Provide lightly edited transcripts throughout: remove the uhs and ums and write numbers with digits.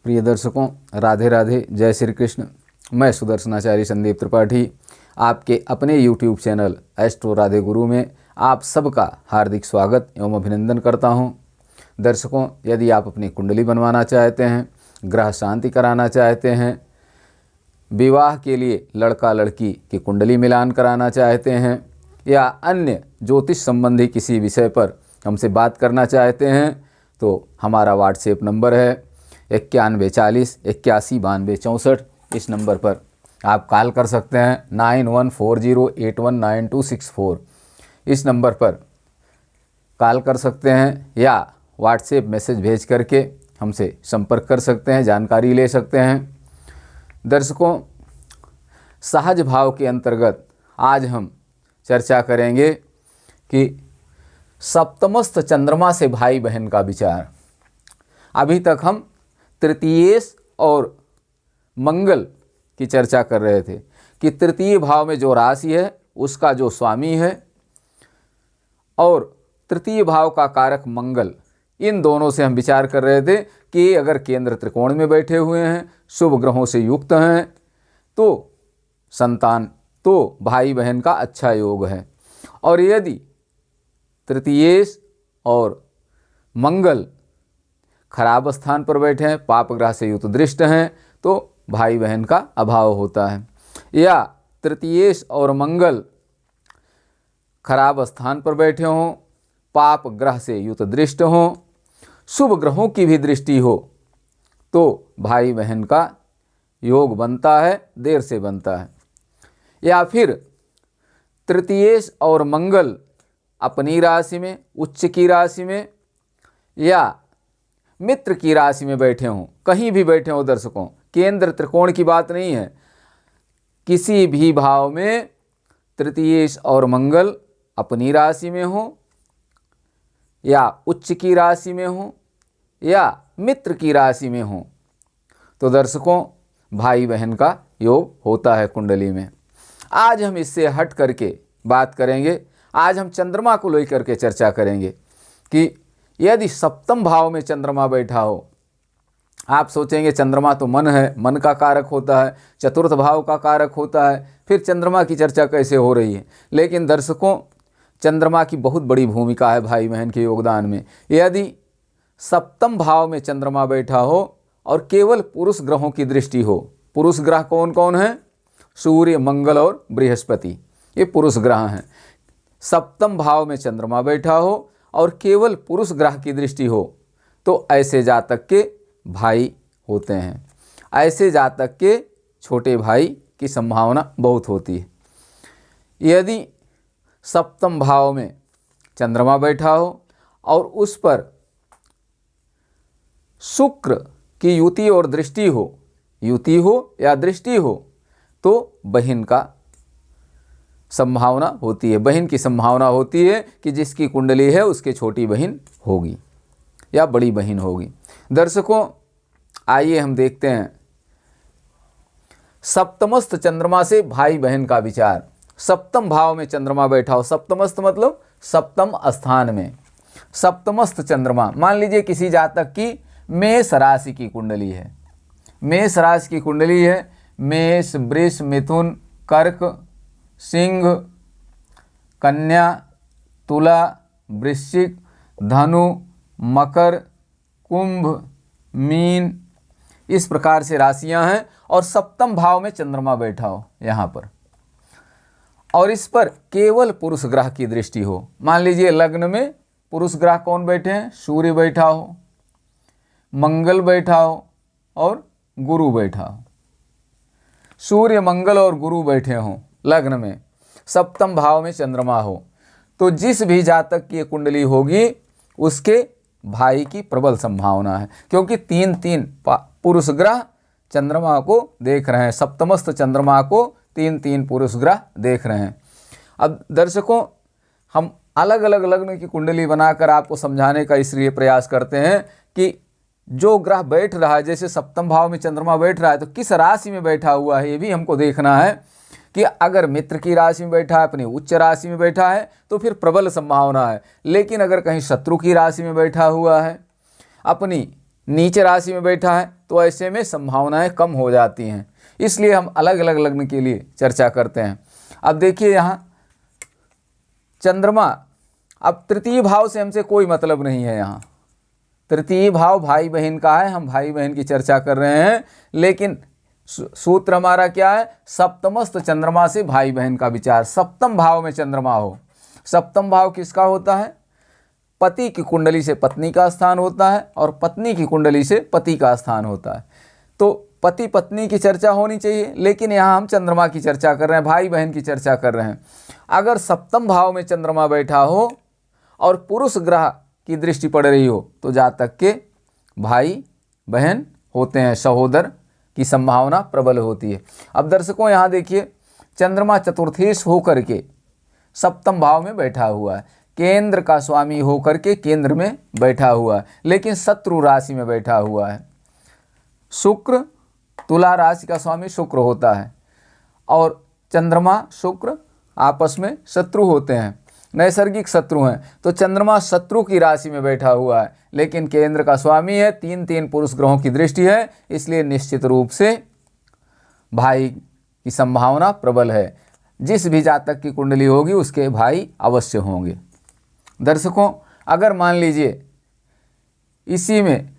प्रिय दर्शकों, राधे राधे, जय श्री कृष्ण। मैं सुदर्शनाचार्य संदीप त्रिपाठी आपके अपने YouTube चैनल एस्ट्रो राधे गुरु में आप सबका हार्दिक स्वागत एवं अभिनंदन करता हूं। दर्शकों, यदि आप अपनी कुंडली बनवाना चाहते हैं, ग्रह शांति कराना चाहते हैं, विवाह के लिए लड़का लड़की की कुंडली मिलान कराना चाहते हैं या अन्य ज्योतिष संबंधी किसी विषय पर हमसे बात करना चाहते हैं तो हमारा व्हाट्सएप नंबर है 9140819264। इस नंबर पर आप कॉल कर सकते हैं 9140819264। इस नंबर पर कॉल कर सकते हैं या व्हाट्सएप मैसेज भेज करके हमसे संपर्क कर सकते हैं, जानकारी ले सकते हैं। दर्शकों, सहज भाव के अंतर्गत आज हम चर्चा करेंगे कि सप्तमस्थ चंद्रमा से भाई बहन का विचार। अभी तक हम तृतीयेश और मंगल की चर्चा कर रहे थे कि तृतीय भाव में जो राशि है उसका जो स्वामी है और तृतीय भाव का कारक मंगल, इन दोनों से हम विचार कर रहे थे कि अगर केंद्र त्रिकोण में बैठे हुए हैं, शुभ ग्रहों से युक्त हैं तो संतान, तो भाई बहन का अच्छा योग है। और यदि तृतीयेश और मंगल खराब स्थान पर बैठे हैं, पाप ग्रह से युक्त दृष्ट हैं, तो भाई बहन का अभाव होता है। या तृतीयेश और मंगल खराब स्थान पर बैठे हों, पाप ग्रह से युक्त दृष्ट हों, शुभ ग्रहों की भी दृष्टि हो तो भाई बहन का योग बनता है, देर से बनता है। या फिर तृतीयेश और मंगल अपनी राशि में, उच्च की राशि में या मित्र की राशि में बैठे हों, कहीं भी बैठे हों दर्शकों, केंद्र त्रिकोण की बात नहीं है, किसी भी भाव में तृतीयेश और मंगल अपनी राशि में हो या उच्च की राशि में हो या मित्र की राशि में हो तो दर्शकों भाई बहन का योग होता है कुंडली में। आज हम इससे हट करके बात करेंगे। आज हम चंद्रमा को लेकर के चर्चा करेंगे कि यदि सप्तम भाव में चंद्रमा बैठा हो, आप सोचेंगे चंद्रमा तो मन है, मन का कारक होता है, चतुर्थ भाव का कारक होता है, फिर चंद्रमा की चर्चा कैसे हो रही है। लेकिन दर्शकों, चंद्रमा की बहुत बड़ी भूमिका है भाई बहन के योगदान में। यदि सप्तम भाव में चंद्रमा बैठा हो और केवल पुरुष ग्रहों की दृष्टि हो, पुरुष ग्रह कौन कौन है? सूर्य, मंगल और बृहस्पति, ये पुरुष ग्रह हैं। सप्तम भाव में चंद्रमा बैठा हो और केवल पुरुष ग्रह की दृष्टि हो तो ऐसे जातक के भाई होते हैं, ऐसे जातक के छोटे भाई की संभावना बहुत होती है। यदि सप्तम भाव में चंद्रमा बैठा हो और उस पर शुक्र की युति और दृष्टि हो, युति हो या दृष्टि हो, तो बहन का संभावना होती है, बहन की संभावना होती है कि जिसकी कुंडली है उसके छोटी बहन होगी या बड़ी बहन होगी। दर्शकों, आइए हम देखते हैं सप्तमस्थ चंद्रमा से भाई बहन का विचार। सप्तम भाव में चंद्रमा बैठा हो, सप्तमस्थ मतलब सप्तम स्थान में, सप्तमस्थ चंद्रमा। मान लीजिए किसी जातक की मेष राशि की कुंडली है, मेष राशि की कुंडली है, मेष, वृष, मिथुन, कर्क, सिंह, कन्या, तुला, वृश्चिक, धनु, मकर, कुंभ, मीन, इस प्रकार से राशियां हैं और सप्तम भाव में चंद्रमा बैठा हो यहाँ पर और इस पर केवल पुरुष ग्रह की दृष्टि हो। मान लीजिए लग्न में पुरुष ग्रह कौन बैठे हैं? सूर्य बैठा हो, मंगल बैठा हो और गुरु बैठा हो। सूर्य, मंगल और गुरु बैठे हों लग्न में, सप्तम भाव में चंद्रमा हो तो जिस भी जातक की कुंडली होगी उसके भाई की प्रबल संभावना है, क्योंकि तीन तीन पुरुष ग्रह चंद्रमा को देख रहे हैं, सप्तमस्थ चंद्रमा को तीन तीन पुरुष ग्रह देख रहे हैं। अब दर्शकों, हम अलग अलग लग्न की कुंडली बनाकर आपको समझाने का इसलिए प्रयास करते हैं कि जो ग्रह बैठ रहा है, जैसे सप्तम भाव में चंद्रमा बैठ रहा है तो किस राशि में बैठा हुआ है ये भी हमको देखना है कि अगर मित्र की राशि में बैठा है, अपनी उच्च राशि में बैठा है तो फिर प्रबल संभावना है। लेकिन अगर कहीं शत्रु की राशि में बैठा हुआ है, अपनी नीच राशि में बैठा है तो ऐसे में संभावनाएं कम हो जाती हैं। इसलिए हम अलग अलग लग्न के लिए चर्चा करते हैं। अब देखिए यहाँ चंद्रमा, अब तृतीय भाव से हमसे कोई मतलब नहीं है। यहाँ तृतीय भाव भाई बहन का है, हम भाई बहन की चर्चा कर रहे हैं, लेकिन सूत्र हमारा क्या है, सप्तमस्थ चंद्रमा से भाई बहन का विचार। सप्तम भाव में चंद्रमा हो, सप्तम भाव किसका होता है, पति की कुंडली से पत्नी का स्थान होता है और पत्नी की कुंडली से पति का स्थान होता है। तो पति पत्नी की चर्चा होनी चाहिए, लेकिन यहाँ हम चंद्रमा की चर्चा कर रहे हैं, भाई बहन की चर्चा कर रहे हैं। अगर सप्तम भाव में चंद्रमा बैठा हो और पुरुष ग्रह की दृष्टि पड़ रही हो तो जातक के भाई बहन होते हैं, सहोदर की संभावना प्रबल होती है। अब दर्शकों यहाँ देखिए, चंद्रमा चतुर्थेश होकर के सप्तम भाव में बैठा हुआ है, केंद्र का स्वामी होकर के केंद्र में बैठा हुआ है, लेकिन शत्रु राशि में बैठा हुआ है। शुक्र, तुला राशि का स्वामी शुक्र होता है और चंद्रमा शुक्र आपस में शत्रु होते हैं, नैसर्गिक शत्रु हैं। तो चंद्रमा शत्रु की राशि में बैठा हुआ है, लेकिन केंद्र का स्वामी है, तीन तीन पुरुष ग्रहों की दृष्टि है, इसलिए निश्चित रूप से भाई की संभावना प्रबल है। जिस भी जातक की कुंडली होगी उसके भाई अवश्य होंगे। दर्शकों, अगर मान लीजिए इसी में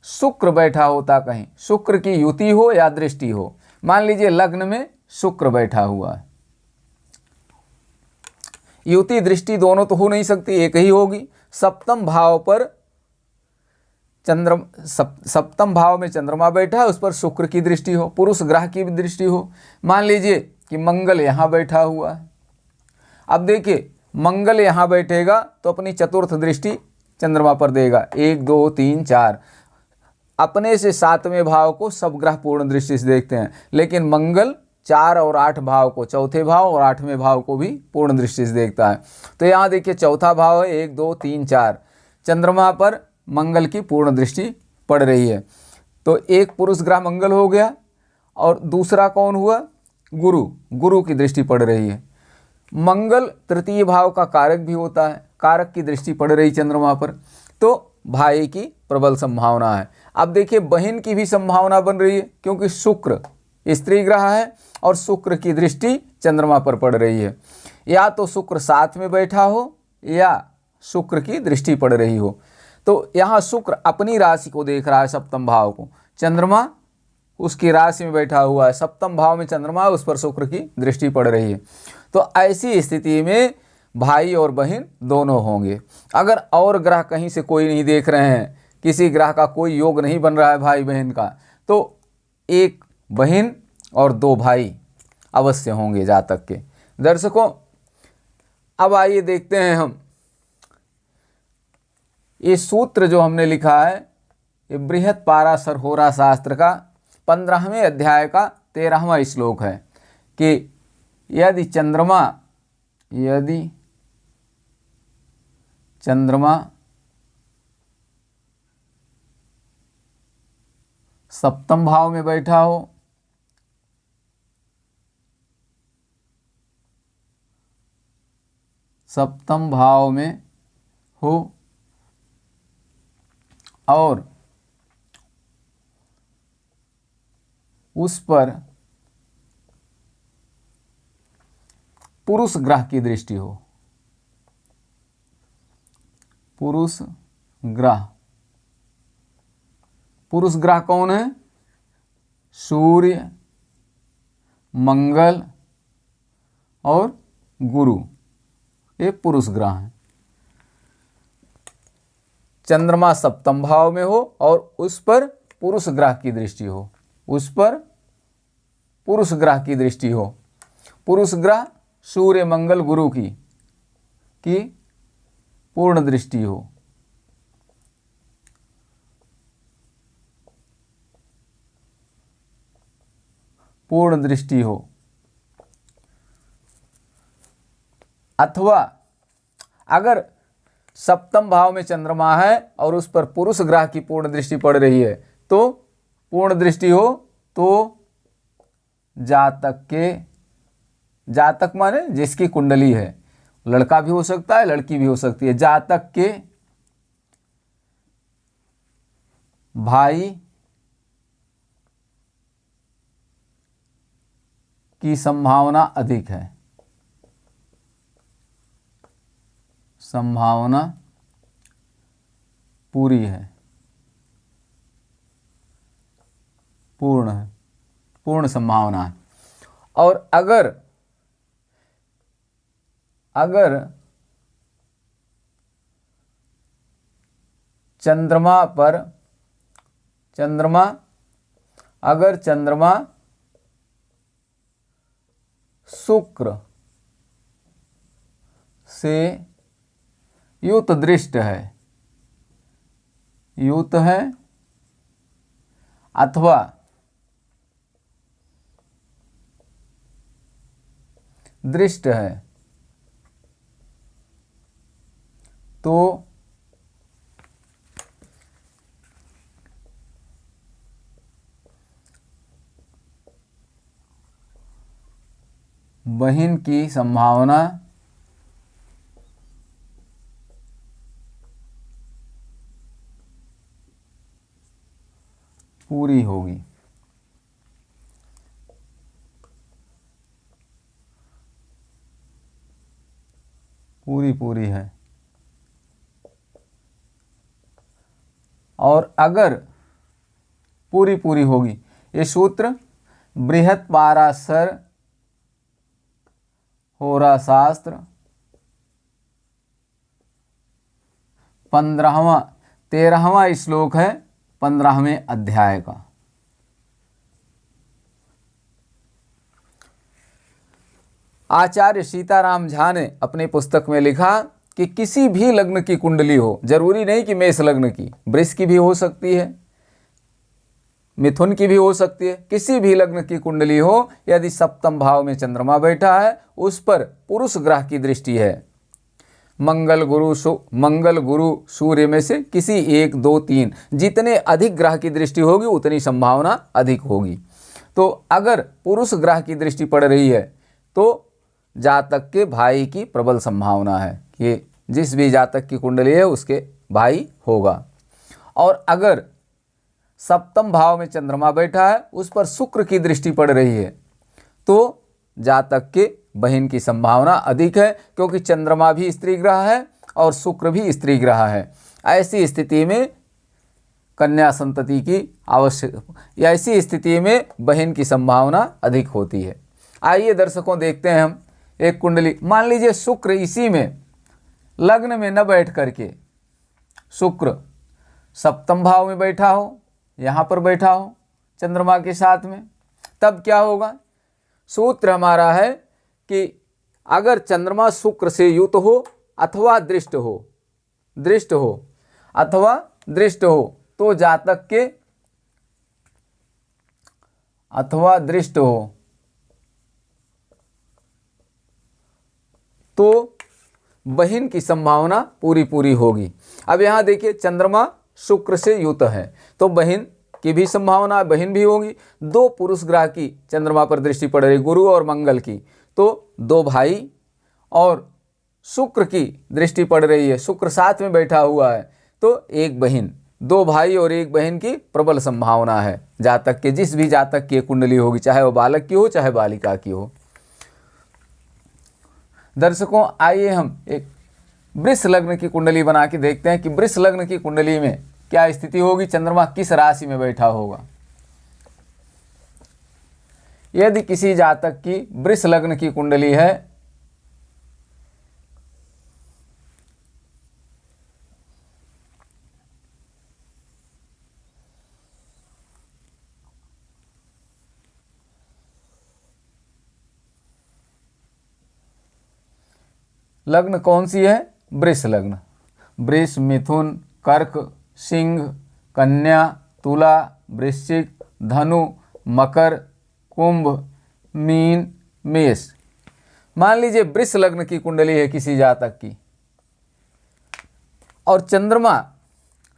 शुक्र बैठा होता, कहीं शुक्र की युति हो या दृष्टि हो, मान लीजिए लग्न में शुक्र बैठा हुआ है, युति दृष्टि दोनों तो हो नहीं सकती, एक ही होगी। सप्तम भाव पर सप्तम भाव में चंद्रमा बैठा है, उस पर शुक्र की दृष्टि हो, पुरुष ग्रह की भी दृष्टि हो। मान लीजिए कि मंगल यहाँ बैठा हुआ है। अब देखिए, मंगल यहाँ बैठेगा तो अपनी चतुर्थ दृष्टि चंद्रमा पर देगा, 1 2 3 4। अपने से 7वें भाव को सब ग्रह पूर्ण दृष्टि से देखते हैं, लेकिन मंगल 4 और 8 भाव को, चौथे भाव और 8वें भाव को भी पूर्ण दृष्टि से देखता है। तो यहाँ देखिए चौथा भाव है 1 2 3 4, चंद्रमा पर मंगल की पूर्ण दृष्टि पड़ रही है। तो एक पुरुष ग्रह मंगल हो गया और दूसरा कौन हुआ, गुरु, गुरु की दृष्टि पड़ रही है। मंगल तृतीय भाव का कारक भी होता है, कारक की दृष्टि पड़ रही चंद्रमा पर, तो भाई की प्रबल संभावना है। अब देखिए बहन की भी संभावना बन रही है, क्योंकि शुक्र स्त्री ग्रह है और शुक्र की दृष्टि चंद्रमा पर पड़ रही है। या तो शुक्र साथ में बैठा हो या शुक्र की दृष्टि पड़ रही हो। तो यहाँ शुक्र अपनी राशि को देख रहा है, सप्तम भाव को, चंद्रमा उसकी राशि में बैठा हुआ है, सप्तम भाव में चंद्रमा, उस पर शुक्र की दृष्टि पड़ रही है। तो ऐसी स्थिति में भाई और बहन दोनों होंगे। अगर और ग्रह कहीं से कोई नहीं देख रहे हैं, किसी ग्रह का कोई योग नहीं बन रहा है भाई बहन का, तो एक बहन और 2 भाई अवश्य होंगे जातक के। दर्शकों, अब आइए देखते हैं हम ये सूत्र जो हमने लिखा है, ये बृहत पाराशर होरा शास्त्र का 15वें अध्याय का 13वां श्लोक है कि यदि चंद्रमा सप्तम भाव में बैठा हो, सप्तम भाव में हो और उस पर पुरुष ग्रह की दृष्टि हो, पुरुष ग्रह कौन है, सूर्य, मंगल और गुरु, ये पुरुष ग्रह हैं। चंद्रमा सप्तम भाव में हो और उस पर पुरुष ग्रह की दृष्टि हो, उस पर पुरुष ग्रह की दृष्टि हो, पुरुष ग्रह सूर्य मंगल गुरु की पूर्ण दृष्टि हो, पूर्ण दृष्टि हो, अथवा अगर सप्तम भाव में चंद्रमा है और उस पर पुरुष ग्रह की पूर्ण दृष्टि पड़ रही है, तो पूर्ण दृष्टि हो तो जातक माने जिसकी कुंडली है, लड़का भी हो सकता है लड़की भी हो सकती है, जातक के भाई की संभावना अधिक है, संभावना पूरी है, पूर्ण है, पूर्ण संभावना है। और अगर चंद्रमा शुक्र से युत दृष्ट है, युत है अथवा दृष्ट है तो बहिन की संभावना पूरी होगी। पूरी है। और अगर पूरी होगी, ये सूत्र बृहत् पाराशर होरा शास्त्र 13वां श्लोक है 15वें अध्याय का। आचार्य सीताराम झा ने अपनी पुस्तक में लिखा कि किसी भी लग्न की कुंडली हो, जरूरी नहीं कि मेष लग्न की, वृष की भी हो सकती है, मिथुन की भी हो सकती है, किसी भी लग्न की कुंडली हो, यदि सप्तम भाव में चंद्रमा बैठा है, उस पर पुरुष ग्रह की दृष्टि है, मंगल गुरु सूर्य में से किसी 1 2 3 जितने अधिक ग्रह की दृष्टि होगी उतनी संभावना अधिक होगी। तो अगर पुरुष ग्रह की दृष्टि पड़ रही है तो जातक के भाई की प्रबल संभावना है कि जिस भी जातक की कुंडली है उसके भाई होगा। और अगर सप्तम भाव में चंद्रमा बैठा है, उस पर शुक्र की दृष्टि पड़ रही है, तो जातक के बहन की संभावना अधिक है, क्योंकि चंद्रमा भी स्त्री ग्रह है और शुक्र भी स्त्री ग्रह है। ऐसी स्थिति में कन्या संतति की ऐसी स्थिति में बहन की संभावना अधिक होती है। आइए दर्शकों देखते हैं हम एक कुंडली। मान लीजिए शुक्र इसी में लग्न में न बैठ करके शुक्र सप्तम भाव में बैठा हो, यहाँ पर बैठा हो चंद्रमा के साथ में, तब क्या होगा? सूत्र हमारा है कि अगर चंद्रमा शुक्र से युत हो अथवा दृष्ट हो तो जातक के अथवा दृष्ट हो तो बहन की संभावना पूरी होगी। अब यहाँ देखिए चंद्रमा शुक्र से युत है तो बहन की भी संभावना, बहन भी होगी। 2 पुरुष ग्रह की चंद्रमा पर दृष्टि पड़ रही, गुरु और मंगल की, तो 2 भाई और शुक्र की दृष्टि पड़ रही है, शुक्र साथ में बैठा हुआ है, तो 1 बहन, 2 भाई और 1 बहन की प्रबल संभावना है जातक के, जिस भी जातक की कुंडली होगी, चाहे वो बालक की हो चाहे बालिका की हो। दर्शकों आइए हम एक वृष लग्न की कुंडली बना के देखते हैं कि वृष लग्न की कुंडली में क्या स्थिति होगी, चंद्रमा किस राशि में बैठा होगा। यदि किसी जातक की वृष लग्न की कुंडली है, लग्न कौन सी है? वृष लग्न। वृष, मिथुन, कर्क, सिंह, कन्या, तुला, वृश्चिक, धनु, मकर, कुंभ, मीन, मेष। मान लीजिए वृष लग्न की कुंडली है किसी जातक की और चंद्रमा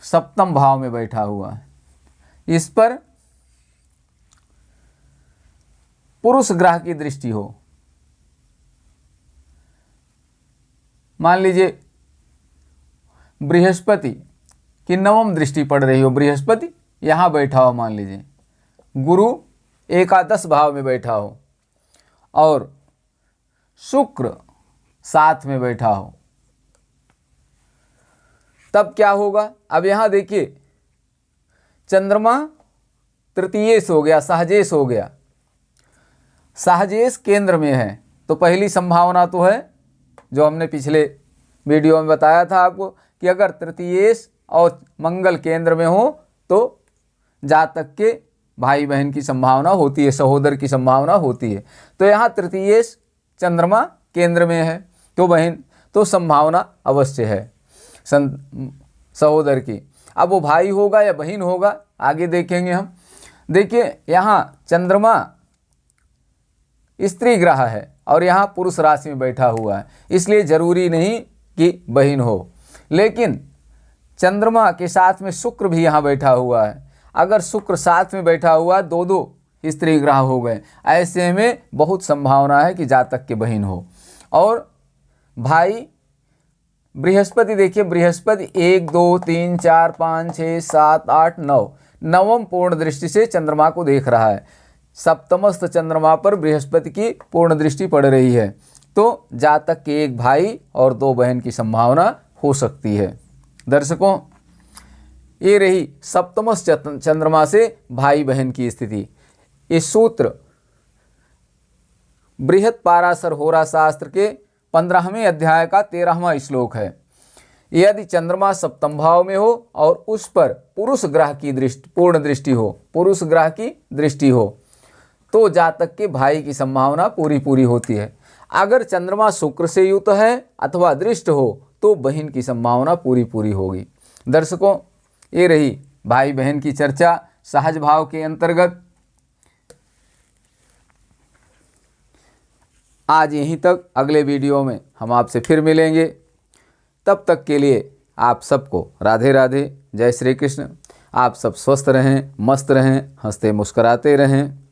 सप्तम भाव में बैठा हुआ है, इस पर पुरुष ग्रह की दृष्टि हो। मान लीजिए बृहस्पति की 9वीं दृष्टि पड़ रही हो, बृहस्पति यहाँ बैठा हो, मान लीजिए गुरु एकादश भाव में बैठा हो और शुक्र साथ में बैठा हो, तब क्या होगा? अब यहाँ देखिए चंद्रमा तृतीयेश हो गया, सहजेश हो गया, सहजेश केंद्र में है, तो पहली संभावना तो है जो हमने पिछले वीडियो में बताया था आपको कि अगर तृतीयेश और मंगल केंद्र में हो तो जातक के भाई बहन की संभावना होती है, सहोदर की संभावना होती है। तो यहाँ तृतीयेश चंद्रमा केंद्र में है तो बहन तो संभावना अवश्य है सहोदर की। अब वो भाई होगा या बहन होगा आगे देखेंगे हम। देखिए यहाँ चंद्रमा स्त्री ग्रह है और यहाँ पुरुष राशि में बैठा हुआ है, इसलिए जरूरी नहीं कि बहन हो, लेकिन चंद्रमा के साथ में शुक्र भी यहाँ बैठा हुआ है। अगर शुक्र साथ में बैठा हुआ, दो दो स्त्री ग्रह हो गए, ऐसे में बहुत संभावना है कि जातक के बहन हो। और भाई बृहस्पति, देखिए बृहस्पति 1 2 3 4 5 6 7 8 9 नवम पूर्ण दृष्टि से चंद्रमा को देख रहा है। सप्तमस्थ चंद्रमा पर बृहस्पति की पूर्ण दृष्टि पड़ रही है, तो जातक के एक भाई और दो बहन की संभावना हो सकती है। दर्शकों, ये रही सप्तमस्थ चंद्रमा से भाई बहन की स्थिति। इस सूत्र बृहत पाराशर होरा शास्त्र के 15वें अध्याय का 13वां श्लोक है। यदि चंद्रमा सप्तम भाव में हो और उस पर पुरुष ग्रह की दृष्टि, पूर्ण दृष्टि हो, पुरुष ग्रह की दृष्टि हो, तो जातक के भाई की संभावना पूरी होती है। अगर चंद्रमा शुक्र से युक्त है अथवा दृष्ट हो तो बहन की संभावना पूरी होगी। दर्शकों, ये रही भाई बहन की चर्चा सहज भाव के अंतर्गत। आज यहीं तक, अगले वीडियो में हम आपसे फिर मिलेंगे। तब तक के लिए आप सबको राधे राधे, जय श्री कृष्ण। आप सब स्वस्थ रहें, मस्त रहें, हंसते मुस्कराते रहें।